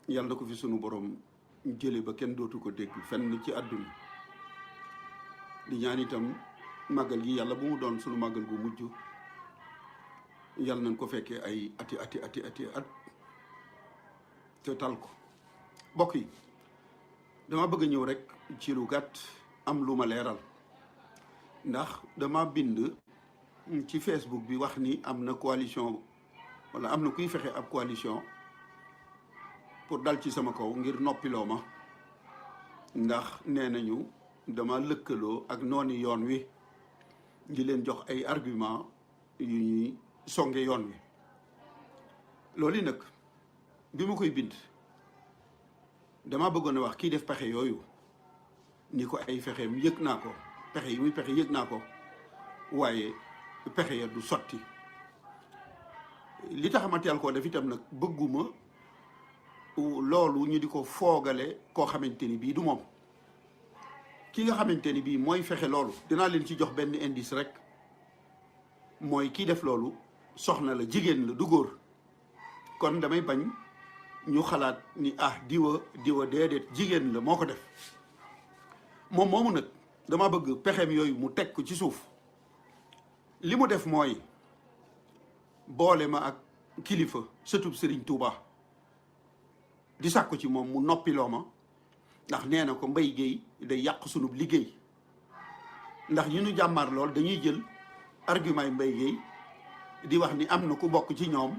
yàlla na ko fi sunu borom jële ba kenn dootu ko dégg fenn ci àdduna di ñaan itam màggal gi yàlla bu mu doon sunu màggal gu mujj yàlla nañ ko fekkee ay ati at te tal ko bokk yi dama bëgg a ñëw rek ci lu gàtt am lu ma leeral ndax dama bind ci Facebook bi wax ni am na coalition wala am na kuy fexe ab coalition pour dal ci sama kaw ngir noppiloo ma ndax nee nañu dama lëkkaloo ak nooni yoon wi di leen jox ay argument yu ñuy songe yoon wi loolu nag bi ma koy bind dama bëggoon a wax kii def pexe yooyu ni ko ay fexeem yëg naa ko pexe yi muy pexe yëg naa ko waaye pexe ya du sotti li tax ma teel koo def itam nag bëgguma loolu ñu di ko foogale koo xamante ni bii du moom ki nga xamante ni bii mooy fexe loolu dinaa leen ci jox benn indice rek mooy kii def loolu soxna la jigéen la du góor kon damay bañ ñu xalaat ni diwa déedéet jigéen la moo ko def moom moomu nag dama bëgg pexeem yooyu mu teg ko ci suuf li mu def mooy boole ma ak kilifa sëtub Serigne Touba di sàkku ci moom mu noppiloo ma ndax nee na ko Mbaye Guèye day yàq sunub liggéey ndax ñu nu jàmmaar lool dañuy jël argument yi Mbaye Guèye di wax ni am na ku bokk ci ñoom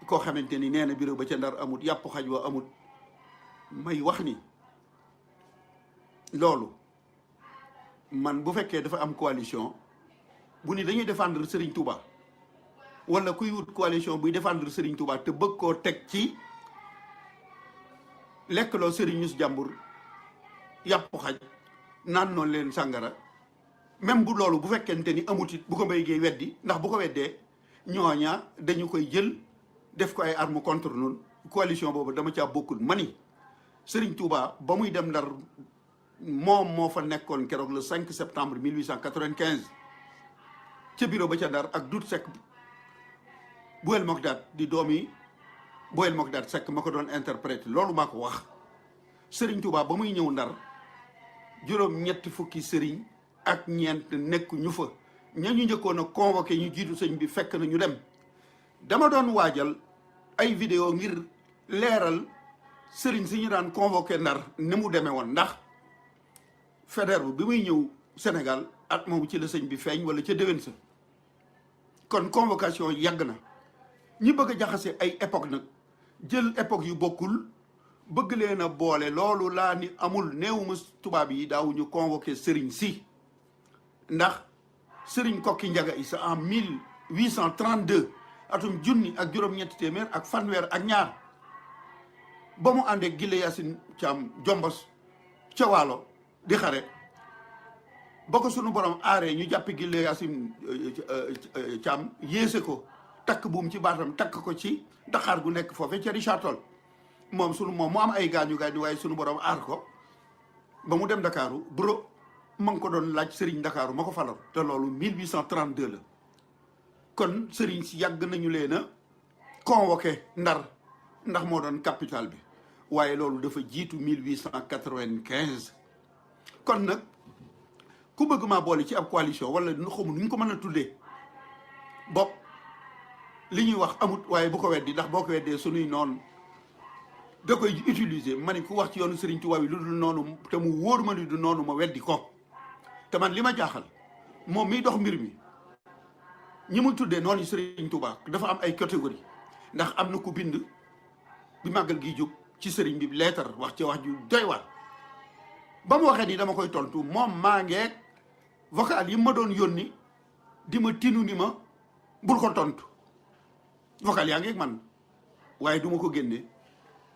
koo xamante ni nee na bureau ba ca Ndar amut yàpp xaj wa amut may wax ni loolu man bu fekkee dafa am coalition bu ni dañuy défendre Serigne Touba wala kuy wut coalition buy défendre Serigne Touba te bëgg koo teg ci lekkloo Serigne ñus jàmbur yàpp xaj naan noonu leen sàngara même bu loolu bu fekkente ni amut it bu ko Mbaye Guèye weddi ndax bu ko weddee ñooña dañu koy jël def ko ay arme contre ñun coalition boobu dama caa bokkul mani Serigne Touba ba muy dem Ndar moom moo fa nekkoon keroog le 5 septembre 1895 ca bureau ba ca Ndar ak Dut Seck Boel Mokdad di doomi Boel Mokdad Seck ma ko doon interprété loolu maa ko wax Serigne Touba ba muy ñëw Ndar juróom-ñetti fukki Serigne ak ñeent nekku ñu fa ña ñu njëkkoon a convoqué ñu jiitu sëñ bi fekk na ñu dem dama doon waajal ay vidéo ngir leeral Serigne si ñu daan convoqué Ndar ni mu demee woon ndax Faidherbe bi muy ñëw Sénégal at moomu ci la sëñ bi feeñ wala ca déwén sa kon convocation yàgg na ñi bëgg a jaxase ay époque nag jël époque yu bokkul bëgg leen a boole loolu laa ni amul néewuma tubaab yi daawuñu convoqué Serigne si ndax Serigne Kokki Njaga Issa en 1832 atum junni ak juróom-ñetti téeméer ak fanweer ak ñaar ba mu àndee Gille Yacine Thiam Jombos ca Waalo di xare ba ko sunu borom aaree ñu jàppi Gille Yacine Thiam yéese ko takk buum ci baatam takk ko ci Dakar gu nekk foofee ca Richard Toll moom mu am ay gaañu waaye sunu borom aar ko ba mu dem Dakaru buro ma ngi ko doon laaj Serigne Dakaru ma ko falal te loolu 1832 la kon Serigne si yàgg nañu leen a convoqué Ndar ndax moo doon capital bi waaye loolu dafa jiitu 1895 kon nag ku bëgg maa boole ci ab coalition wala nu xamu nu ñu ko mën a tuddee bopp li ñuy wax amut waaye bu ko weddi ndax boo ko weddee sunuy noonu da koy utiliser ma ni ku wax ci yoonu Serigne Touba yi lu dul noonu te mu wóor ma ni du noonu ma weddi ko te man li ma jaaxal moom miy dox mbir mi ñi mu tuddee noonu Serigne Touba dafa am ay catégorie ndax am na ku bind bi màggal gi jóg ci Serigne bi leetar wax ci wax ju doy waar ba mu waxee ni dama koy tontu moom maa ngeeg vocal yi ma doon yónni di ma tinu ni ma bul ko tontu vocal yaa ngeeg man waaye du ma ko génne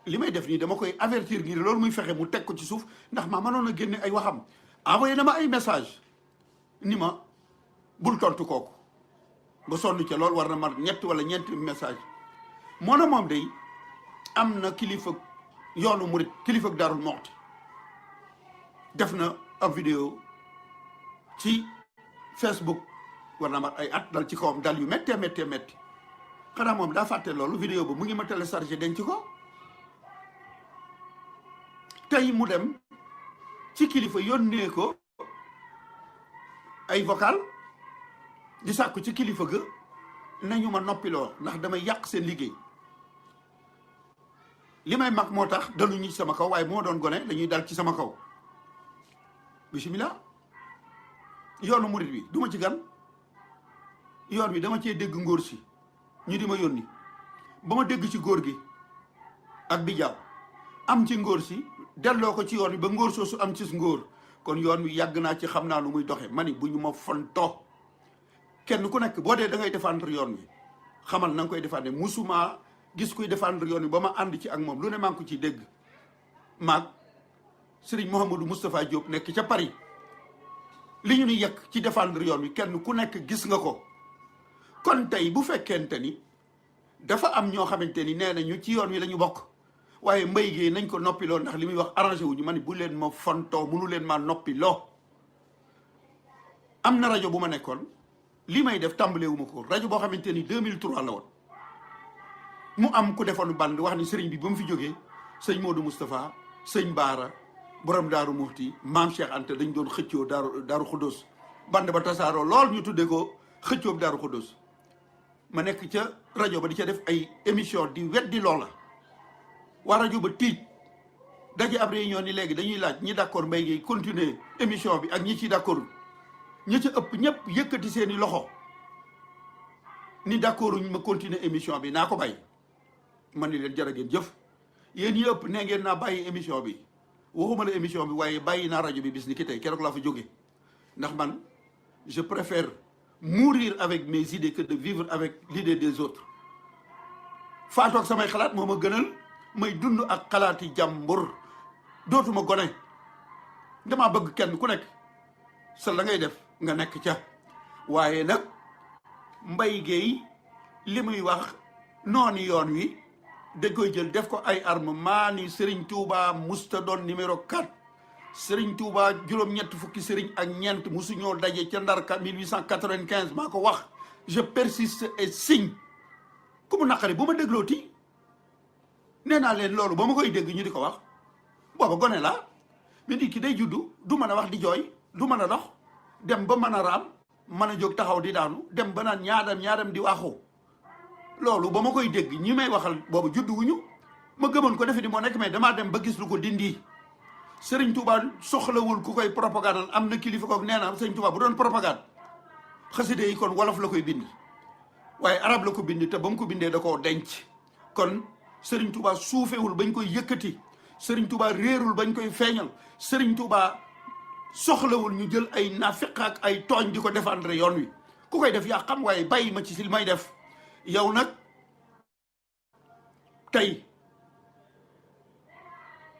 li may def nii dama koy avertir ngir loolu muy fexe mu teg ko ci suuf ndax maa mënoon a génne ay waxam envoyé na ma ay message ni ma bul tontu kooku ba sonn ca loolu war na mar ñett wala ñeenti message moo na moom day am na kilifa yoonu murit kilifa Darou Mouhty def na ab vidéo ci Facebook war na mat ay at dal ci kawam dal yu méttee métti xanaa moom daa fàtte loolu vidéo ba mu ngi ma téléchargé denc ko tey mu dem ci kilifa yónnee ko ay vocal di sàkku ci kilifa ga nañu ma noppiloo ndax damay yàq seen liggéey. li may mag moo tax daluñu ci sama kaw waaye bu ma doon gone dañuy dal ci sama kaw. bisimilah yoonu murit bi du ma ci gan yoon bi dama cee dégg ngóor si ñu di ma yónni ba ma dégg ci góor gi ak bi jaaw am ci ngóor si delloo ko ci yoon wi ba ngóor soosu am ci ngóor kon yoon wi yàgg naa ci xam naa nu muy doxe ma ni bu ñu ma fontoo kenn ku nekk boo dee da ngay défendre yoon wi xamal na nga koy défendre musuma gis kuy défendre yoon wi ba ma ànd ci ak moom lu ne maa ngi ko ciy dégg maag Serigne Mouhamadou Moustapha Diop nekk ca Paris li ñu ni yekk ci défendre yoon wi kenn ku nekk gis nga ko. kon tey bu fekkente ni dafa am ñoo xamante ni nee nañu ci yoon wi la ñu bokk waaye mbay gi nañ ko noppiloo ndax li muy wax arrangé wuñu ma ni bu leen ma fontoo munu leen ma noppiloo. am na rajo bu ma nekkoon li may def tàmbaleewuma ko rajo boo xamante ni 2003 la woon mu am ku defoon band wax ni sëriñ bi ba mu fi jógee sëñ Modou Moustapha sëñ Baara borom Daaru Muxti maam Cheikh Anta dañ doon xëccoo Daaru Xuddoos band ba tasaaroo lool ñu tuddee ko xëccoo Daaru Xuddoos ma nekk ca rajo ba di ca def ay émission di weddi loola waa rajo ba tiit daje ab réunion ni léegi dañuy laaj ñi d'accord mbay gi continuer émission bi ak ñi ci d'accord ñi ci ëpp ñëpp yëkkati seeni loxo ni d'accord ñu ma continuer émission bi naa ko bàyyi man ni leen jërë ngeen jëf yéen ñi ëpp nee ngeen naa bàyyi émission bi waxuma la émission bi waaye bàyyi naa rajo bi bis ni ki tey keroog laa fa jóge ndax man je préfère mourir avec mes idées que de vivre avec l'idée des autres faatoog samay xalaat moo ma gënal may dund ak xalaati jàmbur dootuma gone damaa bëgg kenn ku nekk sa la ngay def nga nekk ca waaye nag Mbaye Guèye li muy wax noonu yoon wi dañ koy jël def ko ay arme maa ni Serigne Touba musta doon numéro 4 Serigne Touba juróom-ñett fukki Serigne ak ñeent musu ñoo daje ca Ndar 1895 maa ko wax je persiste et signe ku mu naqari bu ma déglooti nee naa leen loolu ba ma koy dégg ñu di ko wax booba gone laa mais nit ki day juddu du mën a wax di jooy du mën a dox dem ba mën a raam mën a jóg taxaw di daanu dem ba naan ñaadam di waaxu loolu ba ma koy dégg ñi may waxal boobu juddu wuñu ma gëmoon ko defe di moo nekk mais damaa dem ba gis lu ko dindi. Serigne Touba soxlawul ku koy propagande am na kilifa kook nee na Serigne Touba bu doon propagande xaside yi kon wolof la koy bind waaye arab la ko bind te ba mu ko bindee da koo denc. kon Serigne Touba suufewul bañ koy yëkkati Serigne Touba réerul bañ koy feeñal Serigne Touba soxlawul ñu jël ay nafiq ak ay tooñ di ko défendre yoon wi ku koy def yaa xam waaye bàyyi ma ci si li may def. yow nag tey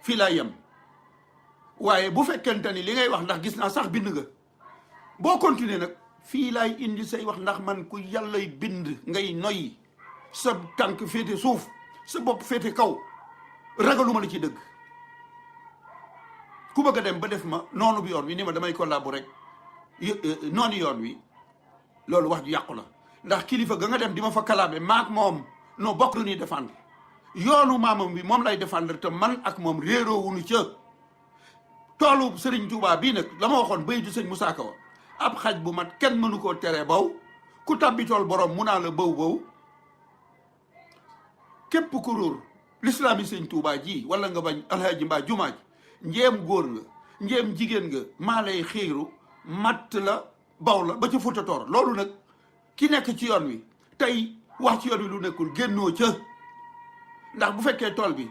fii laa yem waaye bu fekkente ni li ngay wax ndax gis naa sax bind nga boo continuer nag fii laay indi say wax ndax man ku yàllay bind ngay noyyi sa tànk féete suuf sa bopp féete kaw ragaluma la ci dëgg ku bëgg a dem ba def ma noonu bi yoon wi ni ma damay collaborer rek noonu yoon wi loolu wax ju yàqu la ndax kilifa ga nga dem di ma fa kalaame maak moom noo bokk lu ñuy défendre yoonu maamam bi moom lay défendre te man ak moom réeroowuñu ca toolu Serigne Touba bii nag la ma waxoon bay du sëñ Moussa Ka wa ab xaj bu mat kenn mënu koo teree baw ku tabbi tool borom mu naa la baw képp ku róor l'islam yi sëñ Touba ji wala nga bañ alhaaji mbaa jumaa ji njéem góor nga njéem jigéen nga maa lay xiiru matt la baw la ba ca Fuuta Tooro loolu nag ki nekk ci yoon wi tey wax ci yoon wi lu nekkul génnoo ca ndax bu fekkee tool bi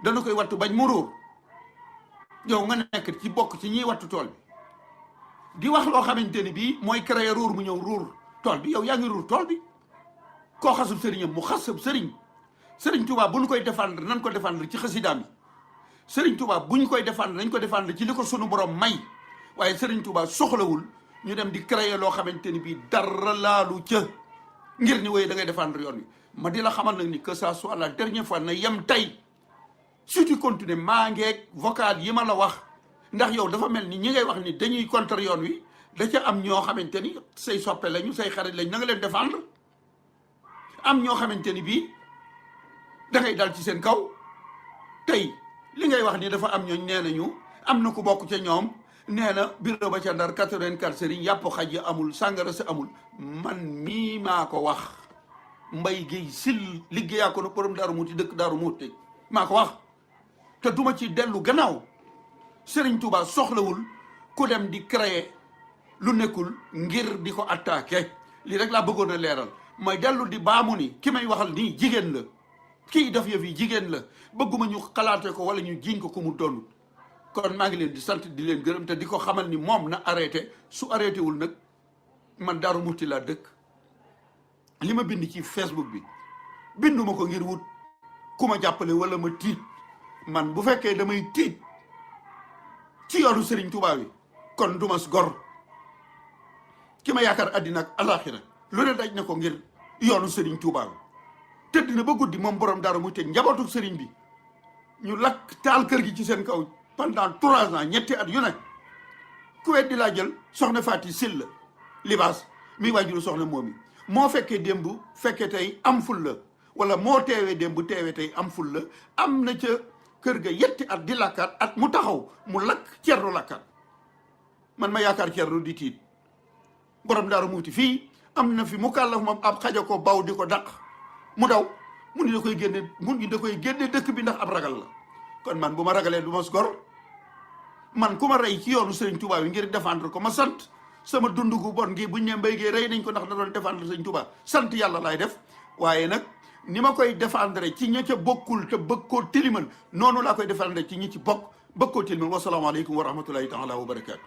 dana koy wattu bañ mu ruur yow nga nekk ci bokk ci ñiy wattu tool bi di wax loo xamante ni bii mooy créer ruur mu ñëw ruur tool bi yow yaa ngi ruur tool bi koo xasub sëriñam mu xasub sëriñ Touba bu ñu koy défendre nañ ko défendre ci xasidaam yi Serigne Touba bu ñu koy défendre nañ ko défendre ci li ko sunu borom may waaye Serigne Touba soxlawul ñu dem di créer loo xamante ni bii dara laalu ca ngir ni woy da ngay défendre yoon wi ma di la xamal nag ni que ça soit la dernière fois na yem tey si tu continues maa ngeeg vocal yi ma la wax ndax yow dafa mel ni ñi ngay wax ni dañuy contre yoon wi da ca am ñoo xamante ni say soppe lañu say xarit lañ na nga leen défendre am ñoo xamante ni bii da ngay dal ci seen kaw tey li ngay wax ni dafa am ñooñ nee nañu am na ku bokk ca ñoom nee na bureau ba ca Ndar 84 sëriñ yàpp xaj ya amul sàngara sa amul. man mii maa ko wax Mbay Géey Sil liggéeyaa ko na borom Daaru Muti dëkk Daaru Muti maa ko wax te duma ci dellu gannaaw. Sëriñ Tuubaa soxlawul ku dem di créer lu nekkul ngir di ko attaqué lii rek laa bëggoon a leeral mooy dellu di baamu ni ki may waxal nii jigéen la kii def yëf yi jigéen la bëgguma ñu xalaate ko wala ñu jiiñ ko ku mu doonut. kon maa ngi leen di sant di leen gërëm te di ko xamal ni moom na arrêté su arrêté wul nag man Daaru Muti laa dëkk. li ma bind ci Facebook bi binduma ko ngir wut ku ma jàppale wala ma tiit man bu fekkee damay tiit ci yoonu Sëriñ Tuubaa wi kon du ma gor ki ma yaakaar àddina ak alaaxira lu ne daj na ko ngir yoonu Sëriñ Tuubaa wi tëdd na ba guddi moom borom Daaru Muti njabootu sëriñ bi ñu lakk taal kër gi ci seen kaw pendant 3 ans ñetti at yu ne ku weddi laa jël soxna Faati Sylla libaas mi waajuru soxna moom yi moo fekkee démb fekkee tey am ful la wala moo teewee démb teewee tey am ful la am na ca kër ga yetti at di lakkaat at mu taxaw mu lakk cerru lakkaat man ma yaakaar cerru di tiit borom Daaru Muti fii am na fi mu kàllaf moom ab xaja ko baw di ko daq mu daw mu ni da koy génne dëkk bi ndax ab ragal la. kon man bu ma ragalee du ma gor man ku ma rey ci yoonu Sëriñ Tuubaa wi ngir défendre ko ma sant sama dund gu bon gi buñ ne Mbay Géey rey nañ ko ndax da doon défendre Sëriñ Tuubaa sant yàlla laay def waaye nag ni ma koy défendre ci ña ca bokkul te bëgg koo tilimal noonu laa koy défendre ci ñi ci bokk bëgg koo tilimal wasalaamaaleykum wa rahmatullahi taala wa barakaatu.